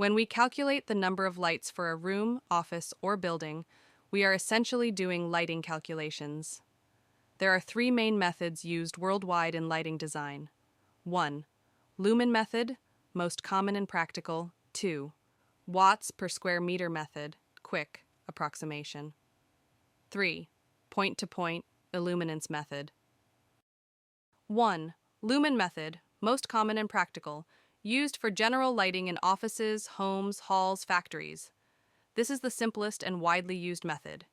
When we calculate the number of lights for a room, office, or building, we are essentially doing lighting calculations. There are three main methods used worldwide in lighting design. 1. Lumen Method, most common and practical. 2. Watts per square meter method, quick approximation. 3. Point-to-point illuminance method. 1. Lumen Method, most common and practical, used for general lighting in offices, homes, halls, factories. This is the simplest and widely used method.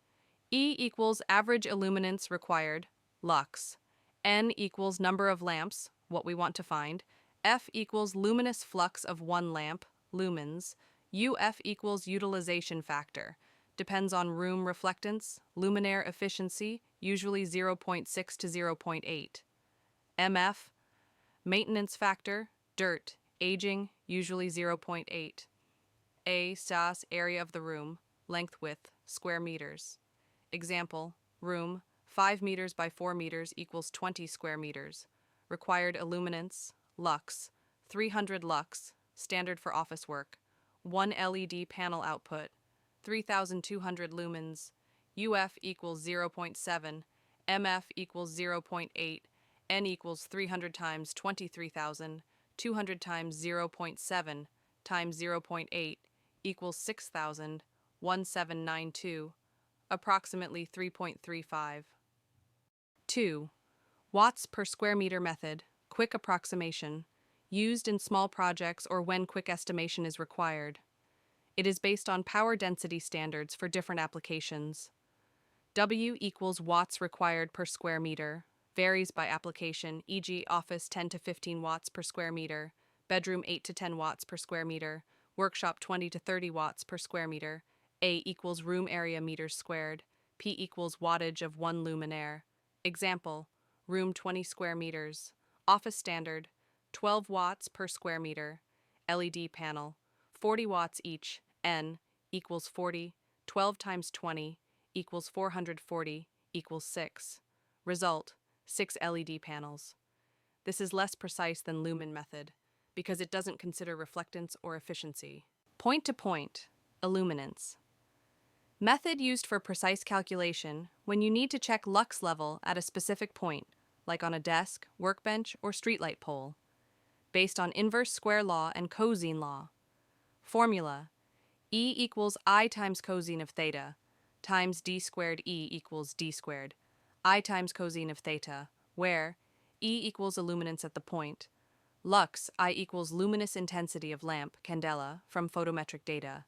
E equals average illuminance required, lux. N equals number of lamps, what we want to find. F equals luminous flux of one lamp, lumens. UF equals utilization factor, depends on room reflectance, luminaire efficiency, usually 0.6 to 0.8. MF, maintenance factor, dirt, aging, usually 0.8. A SAS, area of the room, length width, square meters. Example, room, 5 meters by 4 meters equals 20 square meters. Required illuminance, lux, 300 lux, standard for office work. 1 LED panel output, 3,200 lumens. UF equals 0.7, MF equals 0.8, N equals 300 times 23,000, 200 times 0.7 times 0.8 equals 6,000, 1792, approximately 3.35. 2. Watts per square meter method, quick approximation, used in small projects or when quick estimation is required. It is based on power density standards for different applications. W equals watts required per square meter, varies by application, e.g. office 10 to 15 watts per square meter, bedroom 8 to 10 watts per square meter, workshop 20 to 30 watts per square meter. A equals room area meters squared, P equals wattage of one luminaire. Example, room 20 square meters, office standard, 12 watts per square meter, LED panel, 40 watts each, N equals 40, 12 times 20 equals 440 equals 6. Result, 6 LED panels. This is less precise than Lumen Method because it doesn't consider reflectance or efficiency. Point-to-point illuminance. Method used for precise calculation when you need to check lux level at a specific point, like on a desk, workbench, or streetlight pole. Based on inverse square law and cosine law. Formula: E equals I times cosine of theta, times d squared E equals d squared, I times cosine of theta, where E equals illuminance at the point, lux I equals luminous intensity of lamp, candela, from photometric data,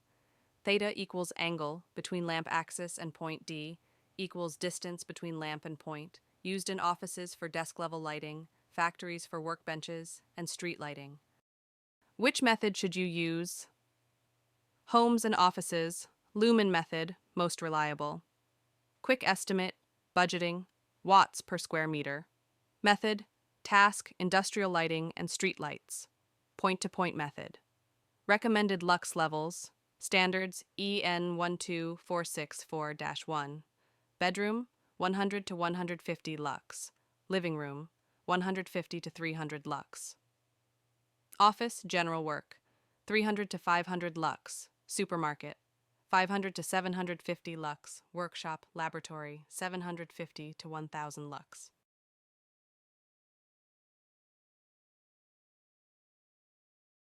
theta equals angle between lamp axis and point D, equals distance between lamp and point, used in offices for desk-level lighting, factories for workbenches, and street lighting. Which method should you use? Homes and offices, Lumen Method, most reliable. Quick estimate, budgeting, watts per square meter. Method, task, industrial lighting, and street lights. Point-to-point method. Recommended lux levels, standards EN 12464-1. Bedroom, 100 to 150 lux. Living room, 150 to 300 lux. Office, general work, 300 to 500 lux. Supermarket, 500 to 750 lux. Workshop, laboratory, 750 to 1000 lux.